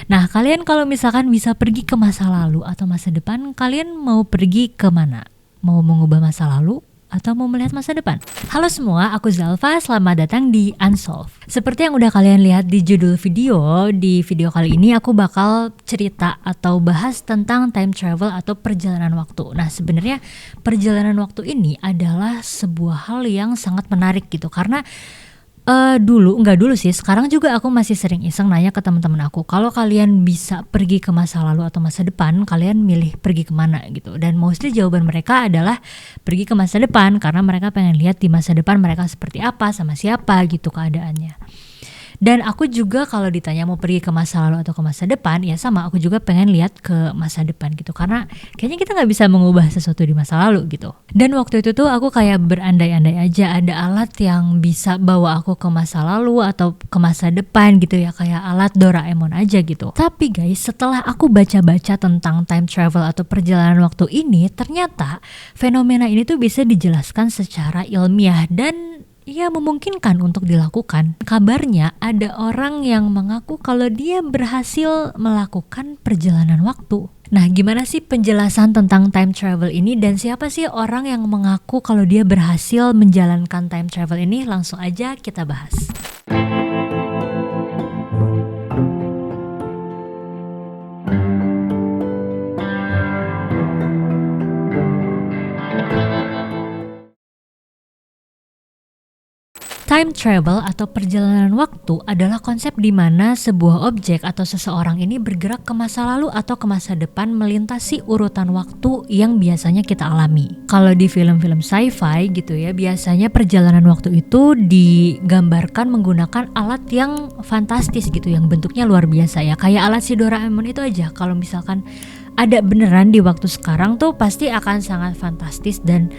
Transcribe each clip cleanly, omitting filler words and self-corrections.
Nah, kalian kalau misalkan bisa pergi ke masa lalu atau masa depan, kalian mau pergi ke mana? Mau mengubah masa lalu atau mau melihat masa depan? Halo semua, aku Zalfa, selamat datang di Unsolved. Seperti yang udah kalian lihat di judul video, di video kali ini aku bakal cerita atau bahas tentang time travel atau perjalanan waktu. Nah, sebenarnya perjalanan waktu ini adalah sebuah hal yang sangat menarik gitu, karena nggak dulu sih, sekarang juga aku masih sering iseng nanya ke teman-teman aku, kalau kalian bisa pergi ke masa lalu atau masa depan, kalian milih pergi kemana gitu. Dan mostly jawaban mereka adalah pergi ke masa depan, karena mereka pengen lihat di masa depan mereka seperti apa, sama siapa gitu keadaannya. Dan aku juga kalau ditanya mau pergi ke masa lalu atau ke masa depan, ya sama, aku juga pengen lihat ke masa depan gitu, karena kayaknya kita nggak bisa mengubah sesuatu di masa lalu gitu. Dan waktu itu tuh aku kayak berandai-andai aja, ada alat yang bisa bawa aku ke masa lalu atau ke masa depan gitu ya, kayak alat Doraemon aja gitu. Tapi guys, setelah aku baca-baca tentang time travel atau perjalanan waktu ini, ternyata fenomena ini tuh bisa dijelaskan secara ilmiah dan ya memungkinkan untuk dilakukan. Kabarnya ada orang yang mengaku kalau dia berhasil melakukan perjalanan waktu. Nah, gimana sih penjelasan tentang time travel ini dan siapa sih orang yang mengaku kalau dia berhasil menjalankan time travel ini? Langsung aja kita bahas. Time travel atau perjalanan waktu adalah konsep di mana sebuah objek atau seseorang ini bergerak ke masa lalu atau ke masa depan melintasi urutan waktu yang biasanya kita alami. Kalau di film-film sci-fi gitu ya, biasanya perjalanan waktu itu digambarkan menggunakan alat yang fantastis gitu, yang bentuknya luar biasa ya. Kayak alat si Doraemon itu aja, kalau misalkan ada beneran di waktu sekarang tuh pasti akan sangat fantastis dan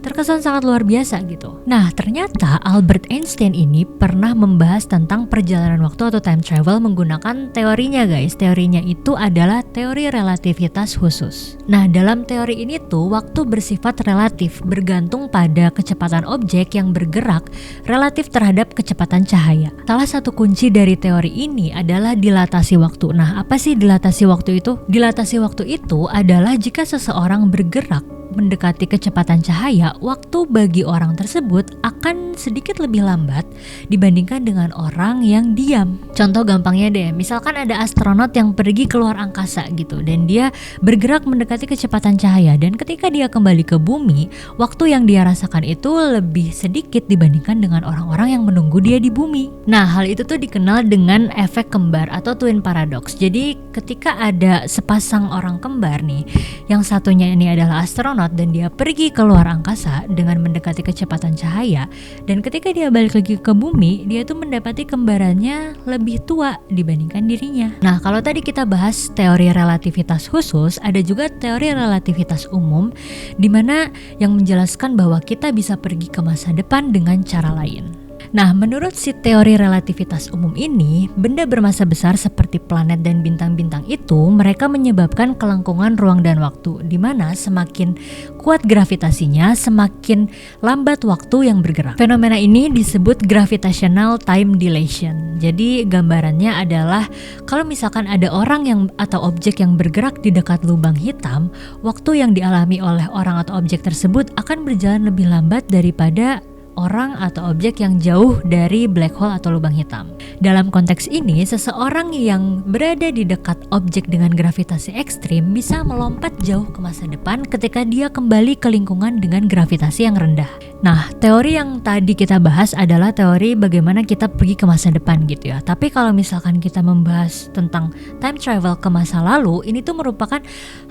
terkesan sangat luar biasa gitu. Nah, ternyata Albert Einstein ini pernah membahas tentang perjalanan waktu atau time travel menggunakan teorinya guys. Teorinya itu adalah teori relativitas khusus. Nah, dalam teori ini tuh waktu bersifat relatif, bergantung pada kecepatan objek yang bergerak relatif terhadap kecepatan cahaya. Salah satu kunci dari teori ini adalah dilatasi waktu. Nah, apa sih dilatasi waktu itu? Dilatasi waktu itu adalah jika seseorang bergerak mendekati kecepatan cahaya, waktu bagi orang tersebut akan sedikit lebih lambat dibandingkan dengan orang yang diam. Contoh gampangnya deh, misalkan ada astronot yang pergi ke luar angkasa gitu, dan dia bergerak mendekati kecepatan cahaya, dan ketika dia kembali ke bumi, waktu yang dia rasakan itu lebih sedikit dibandingkan dengan orang-orang yang menunggu dia di bumi. Nah, hal itu tuh dikenal dengan efek kembar atau twin paradox. Jadi ketika ada sepasang orang kembar nih, yang satunya ini adalah astronot dan dia pergi ke luar angkasa dengan mendekati kecepatan cahaya, dan ketika dia balik lagi ke bumi, dia tuh mendapati kembarannya lebih tua dibandingkan dirinya. Nah, kalau tadi kita bahas teori relativitas khusus, ada juga teori relativitas umum di mana yang menjelaskan bahwa kita bisa pergi ke masa depan dengan cara lain. Nah, menurut si teori relativitas umum ini, benda bermassa besar seperti planet dan bintang-bintang itu mereka menyebabkan kelangkungan ruang dan waktu, di mana semakin kuat gravitasinya, semakin lambat waktu yang bergerak. Fenomena ini disebut gravitational time dilation. Jadi gambarannya adalah kalau misalkan ada orang yang atau objek yang bergerak di dekat lubang hitam, waktu yang dialami oleh orang atau objek tersebut akan berjalan lebih lambat daripada orang atau objek yang jauh dari black hole atau lubang hitam. Dalam konteks ini, seseorang yang berada di dekat objek dengan gravitasi ekstrim bisa melompat jauh ke masa depan ketika dia kembali ke lingkungan dengan gravitasi yang rendah. Nah, teori yang tadi kita bahas adalah teori bagaimana kita pergi ke masa depan gitu ya. Tapi kalau misalkan kita membahas tentang time travel ke masa lalu, ini tuh merupakan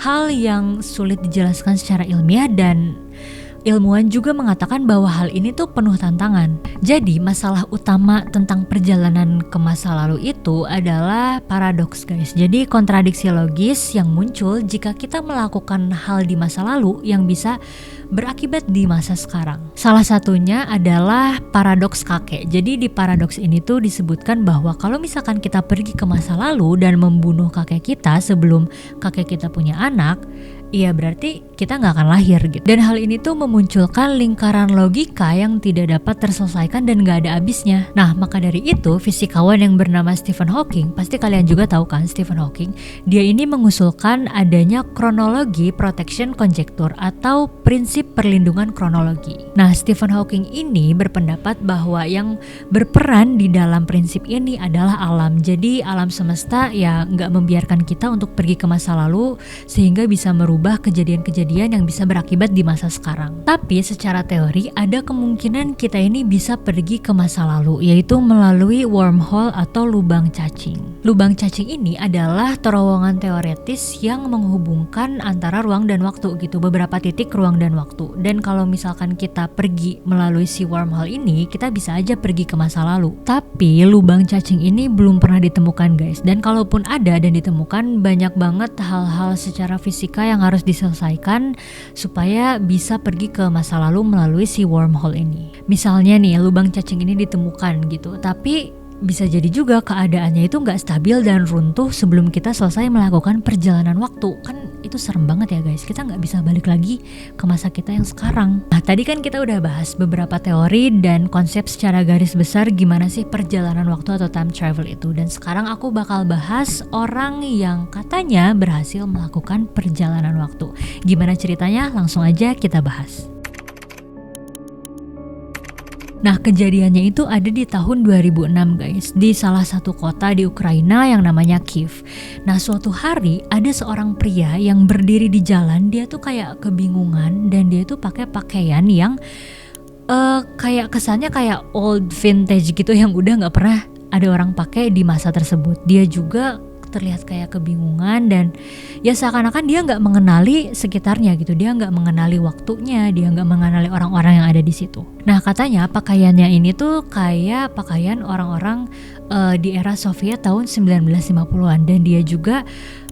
hal yang sulit dijelaskan secara ilmiah, dan ilmuwan juga mengatakan bahwa hal ini tuh penuh tantangan. Jadi masalah utama tentang perjalanan ke masa lalu itu adalah paradoks guys. Jadi kontradiksi logis yang muncul jika kita melakukan hal di masa lalu yang bisa berakibat di masa sekarang. Salah satunya adalah paradoks kakek. Jadi di paradoks ini tuh disebutkan bahwa kalau misalkan kita pergi ke masa lalu dan membunuh kakek kita sebelum kakek kita punya anak, ya berarti kita nggak akan lahir gitu. Dan hal ini tuh memunculkan lingkaran logika yang tidak dapat terselesaikan dan nggak ada habisnya. Nah, maka dari itu fisikawan yang bernama Stephen Hawking, pasti kalian juga tahu kan Stephen Hawking, dia ini mengusulkan adanya kronologi protection conjecture atau prinsip perlindungan kronologi. Nah, Stephen Hawking ini berpendapat bahwa yang berperan di dalam prinsip ini adalah alam. Jadi alam semesta ya nggak membiarkan kita untuk pergi ke masa lalu sehingga bisa merubah kejadian-kejadian yang bisa berakibat di masa sekarang. Tapi secara teori ada kemungkinan kita ini bisa pergi ke masa lalu, yaitu melalui wormhole atau lubang cacing. Lubang cacing ini adalah terowongan teoretis yang menghubungkan antara ruang dan waktu gitu, beberapa titik ruang dan waktu. Dan kalau misalkan kita pergi melalui si wormhole ini, kita bisa aja pergi ke masa lalu. Tapi lubang cacing ini belum pernah ditemukan guys, dan kalaupun ada dan ditemukan, banyak banget hal-hal secara fisika yang harus diselesaikan supaya bisa pergi ke masa lalu melalui si wormhole ini. Misalnya nih, lubang cacing ini ditemukan gitu, tapi bisa jadi juga keadaannya itu nggak stabil dan runtuh sebelum kita selesai melakukan perjalanan waktu. Kan itu serem banget ya guys, kita nggak bisa balik lagi ke masa kita yang sekarang. Nah, tadi kan kita udah bahas beberapa teori dan konsep secara garis besar gimana sih perjalanan waktu atau time travel itu. Dan sekarang aku bakal bahas orang yang katanya berhasil melakukan perjalanan waktu. Gimana ceritanya? Langsung aja kita bahas. Nah, kejadiannya itu ada di tahun 2006 guys, di salah satu kota di Ukraina yang namanya Kiev. Nah, suatu hari ada seorang pria yang berdiri di jalan, dia tuh kayak kebingungan dan dia tuh pakai pakaian yang kayak kesannya kayak old vintage gitu yang udah nggak pernah ada orang pakai di masa tersebut. Dia juga terlihat kayak kebingungan dan ya seakan-akan dia nggak mengenali sekitarnya gitu, dia nggak mengenali waktunya, dia nggak mengenali orang-orang yang ada di situ. Nah, katanya pakaiannya ini tuh kayak pakaian orang-orang di era Soviet tahun 1950-an dan dia juga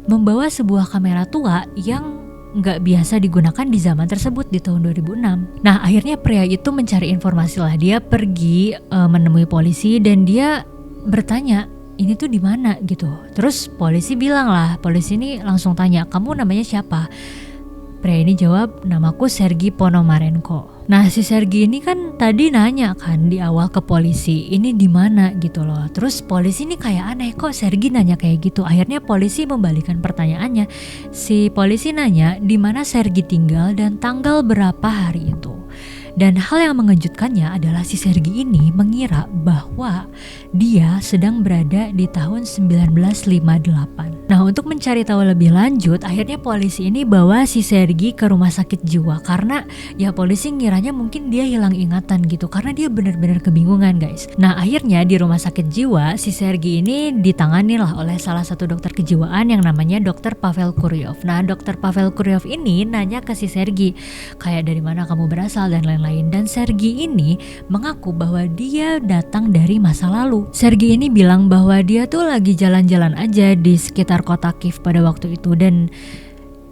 membawa sebuah kamera tua yang nggak biasa digunakan di zaman tersebut di tahun 2006. Nah, akhirnya pria itu mencari informasi lah, dia pergi menemui polisi dan dia bertanya, ini tuh di mana gitu. Terus polisi bilang lah, polisi ini langsung tanya, kamu namanya siapa? Pria ini jawab, namaku Sergei Ponomarenko. Nah, si Sergei ini kan tadi nanya kan di awal ke polisi, ini di mana gitu loh. Terus polisi ini kayak aneh, kok Sergei nanya kayak gitu. Akhirnya polisi membalikan pertanyaannya. Si polisi nanya di mana Sergei tinggal dan tanggal berapa hari itu. Dan hal yang mengejutkannya adalah si Sergei ini mengira bahwa dia sedang berada di tahun 1958. Nah, untuk mencari tahu lebih lanjut, akhirnya polisi ini bawa si Sergei ke rumah sakit jiwa karena ya polisi ngiranya mungkin dia hilang ingatan gitu karena dia benar-benar kebingungan guys. Nah, akhirnya di rumah sakit jiwa si Sergei ini ditangani lah oleh salah satu dokter kejiwaan yang namanya Dr. Pavel Kuryov. Nah, Dr. Pavel Kuryov ini nanya ke si Sergei kayak dari mana kamu berasal dan lain-lain. Dan Sergei ini mengaku bahwa dia datang dari masa lalu. Sergei ini bilang bahwa dia tuh lagi jalan-jalan aja di sekitar kota Kiev pada waktu itu dan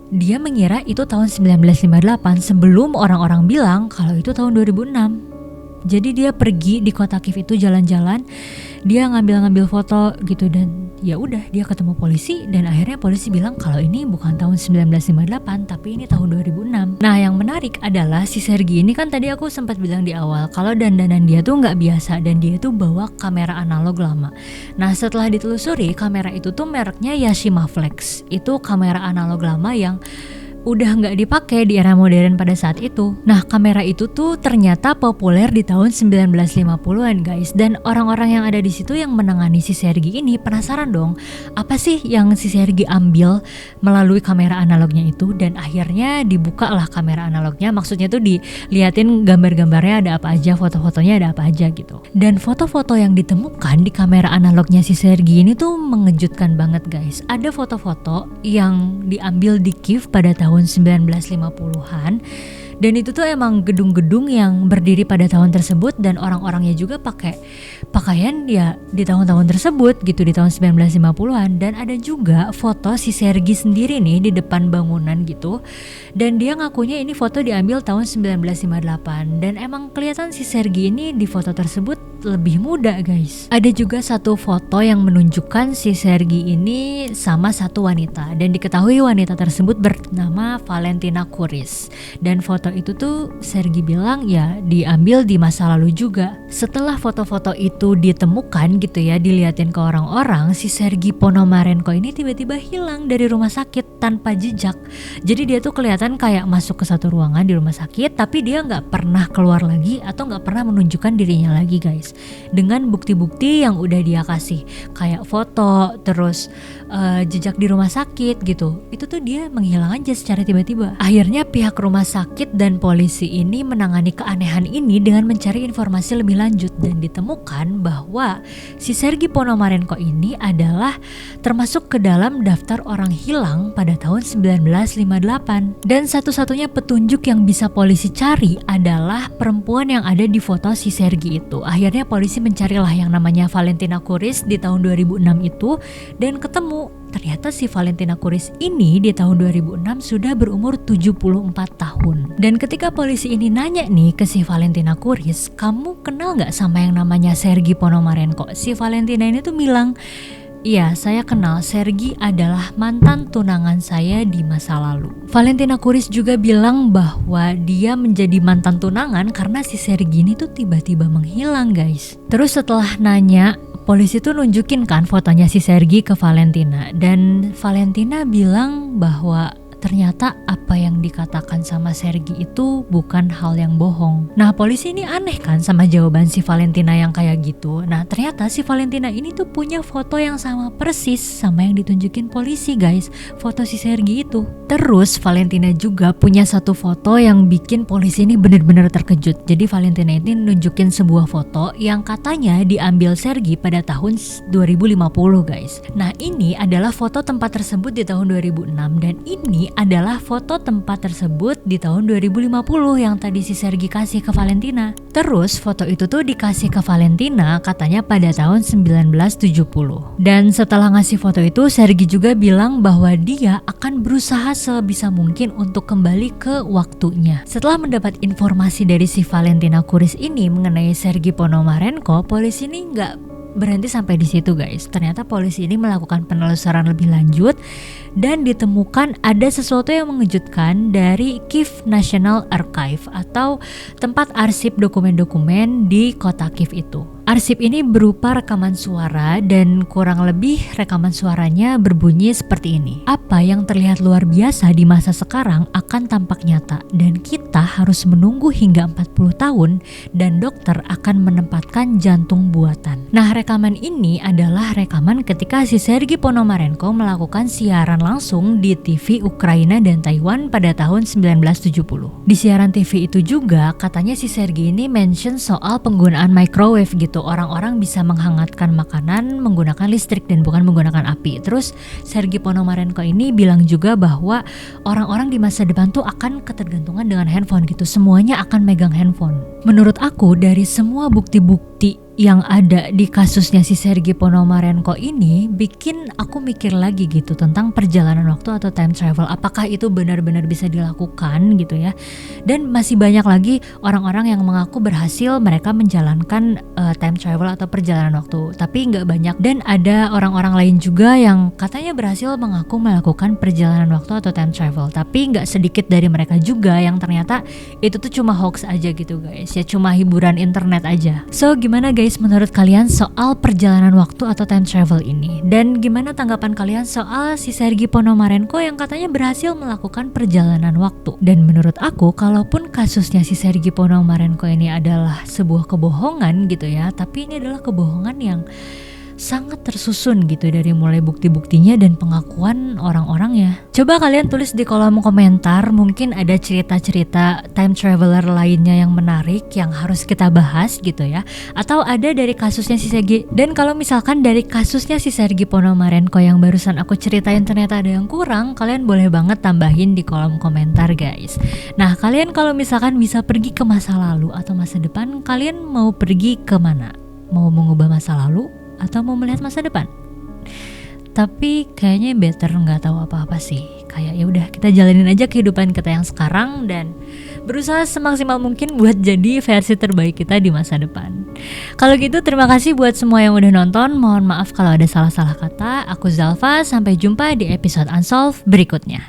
dia mengira itu tahun 1958 sebelum orang-orang bilang kalau itu tahun 2006. Jadi dia pergi di kota Kiev itu jalan-jalan, dia ngambil-ngambil foto gitu dan ya udah dia ketemu polisi dan akhirnya polisi bilang kalau ini bukan tahun 1958 tapi ini tahun 2006. Nah, yang menarik adalah si Sergei ini kan tadi aku sempat bilang di awal kalau dandanan dia tuh nggak biasa dan dia tuh bawa kamera analog lama. Nah, setelah ditelusuri kamera itu tuh mereknya Yashica Flex. Itu kamera analog lama yang udah nggak dipakai di era modern pada saat itu. Nah, kamera itu tuh ternyata populer di tahun 1950-an guys. Dan orang-orang yang ada di situ yang menangani si Sergei ini penasaran dong, apa sih yang si Sergei ambil melalui kamera analognya itu. Dan akhirnya dibuka lah kamera analognya, maksudnya tuh diliatin gambar-gambarnya ada apa aja, foto-fotonya ada apa aja gitu. Dan foto-foto yang ditemukan di kamera analognya si Sergei ini tuh mengejutkan banget guys. Ada foto-foto yang diambil di Kiev pada tahun 1950-an dan itu tuh emang gedung-gedung yang berdiri pada tahun tersebut dan orang-orangnya juga pakai pakaian ya di tahun-tahun tersebut gitu, di tahun 1950-an. Dan ada juga foto si Sergei sendiri nih di depan bangunan gitu dan dia ngakunya ini foto diambil tahun 1958 dan emang kelihatan si Sergei ini di foto tersebut lebih muda guys. Ada juga satu foto yang menunjukkan si Sergei ini sama satu wanita, dan diketahui wanita tersebut bernama Valentina Kuris. Dan foto itu tuh Sergei bilang ya diambil di masa lalu juga. Setelah foto-foto itu ditemukan gitu ya, diliatin ke orang-orang, si Sergei Ponomarenko ini tiba-tiba hilang dari rumah sakit tanpa jejak. Jadi dia tuh kelihatan kayak masuk ke satu ruangan di rumah sakit, tapi dia nggak pernah keluar lagi atau nggak pernah menunjukkan dirinya lagi guys. Dengan bukti-bukti yang udah dia kasih, kayak foto, terus jejak di rumah sakit gitu, itu tuh dia menghilang aja secara tiba-tiba. Akhirnya pihak rumah sakit dan polisi ini menangani keanehan ini dengan mencari informasi lebih lanjut, dan ditemukan bahwa si Sergei Ponomarenko ini adalah termasuk ke dalam daftar orang hilang pada tahun 1958. Dan satu-satunya petunjuk yang bisa polisi cari adalah perempuan yang ada di foto si Sergei itu. Akhirnya polisi mencarilah yang namanya Valentina Kuris di tahun 2006 itu, dan ketemu. Ternyata si Valentina Kuris ini di tahun 2006 sudah berumur 74 tahun. Dan ketika polisi ini nanya nih ke si Valentina Kuris, kamu kenal gak sama yang namanya Sergei Ponomarenko? Si Valentina ini tuh bilang, iya, saya kenal. Sergei adalah mantan tunangan saya di masa lalu. Valentina Kuris juga bilang bahwa dia menjadi mantan tunangan karena si Sergei ini tuh tiba-tiba menghilang guys. Terus setelah nanya, polisi tuh nunjukin kan fotonya si Sergei ke Valentina, dan Valentina bilang bahwa ternyata apa yang dikatakan sama Sergei itu bukan hal yang bohong. Nah polisi ini aneh kan sama jawaban si Valentina yang kayak gitu. Nah ternyata si Valentina ini tuh punya foto yang sama persis sama yang ditunjukin polisi guys, foto si Sergei itu. Terus Valentina juga punya satu foto yang bikin polisi ini bener-bener terkejut. Jadi Valentina ini nunjukin sebuah foto yang katanya diambil Sergei pada tahun 2050 guys. Nah ini adalah foto tempat tersebut di tahun 2006, dan ini adalah foto tempat tersebut di tahun 2050 yang tadi si Sergei kasih ke Valentina. Terus foto itu tuh dikasih ke Valentina katanya pada tahun 1970. Dan setelah ngasih foto itu, Sergei juga bilang bahwa dia akan berusaha sebisa mungkin untuk kembali ke waktunya. Setelah mendapat informasi dari si Valentina Kuris ini mengenai Sergei Ponomarenko, polisi ini nggak berhenti sampai di situ guys. Ternyata polisi ini melakukan penelusuran lebih lanjut dan ditemukan ada sesuatu yang mengejutkan dari Kyiv National Archive atau tempat arsip dokumen-dokumen di kota Kyiv itu. Arsip ini berupa rekaman suara, dan kurang lebih rekaman suaranya berbunyi seperti ini. Apa yang terlihat luar biasa di masa sekarang akan tampak nyata, dan kita harus menunggu hingga 40 tahun dan dokter akan menempatkan jantung buatan. Nah rekaman ini adalah rekaman ketika si Sergei Ponomarenko melakukan siaran langsung di TV Ukraina dan Taiwan pada tahun 1970. Di siaran TV itu juga katanya si Sergei ini mention soal penggunaan microwave gitu. Orang-orang bisa menghangatkan makanan menggunakan listrik dan bukan menggunakan api. Terus Sergei Ponomarenko ini bilang juga bahwa orang-orang di masa depan tuh akan ketergantungan dengan handphone gitu. Semuanya akan megang handphone. Menurut aku dari semua bukti-bukti yang ada di kasusnya si Sergei Ponomarenko ini bikin aku mikir lagi gitu tentang perjalanan waktu atau time travel. Apakah itu benar-benar bisa dilakukan gitu ya. Dan masih banyak lagi orang-orang yang mengaku berhasil mereka menjalankan time travel atau perjalanan waktu, tapi nggak banyak. Dan ada orang-orang lain juga yang katanya berhasil mengaku melakukan perjalanan waktu atau time travel, tapi nggak sedikit dari mereka juga yang ternyata itu tuh cuma hoax aja gitu guys, ya cuma hiburan internet aja. So gimana guys menurut kalian soal perjalanan waktu atau time travel ini? Dan gimana tanggapan kalian soal si Sergei Ponomarenko yang katanya berhasil melakukan perjalanan waktu? Dan menurut aku kalaupun kasusnya si Sergei Ponomarenko ini adalah sebuah kebohongan gitu ya, tapi ini adalah kebohongan yang sangat tersusun gitu dari mulai bukti-buktinya dan pengakuan orang-orangnya. Coba kalian tulis di kolom komentar, mungkin ada cerita-cerita time traveler lainnya yang menarik yang harus kita bahas gitu ya, atau ada dari kasusnya si Sergei. Dan kalau misalkan dari kasusnya si Sergei Ponomarenko yang barusan aku ceritain ternyata ada yang kurang, kalian boleh banget tambahin di kolom komentar guys. Nah kalian kalau misalkan bisa pergi ke masa lalu atau masa depan, kalian mau pergi ke mana? Mau mengubah masa lalu atau mau melihat masa depan? Tapi kayaknya better nggak tahu apa-apa sih. Kayak ya udah kita jalanin aja kehidupan kita yang sekarang dan berusaha semaksimal mungkin buat jadi versi terbaik kita di masa depan. Kalau gitu terima kasih buat semua yang udah nonton. Mohon maaf kalau ada salah-salah kata. Aku Zalfa, sampai jumpa di episode Unsolved berikutnya.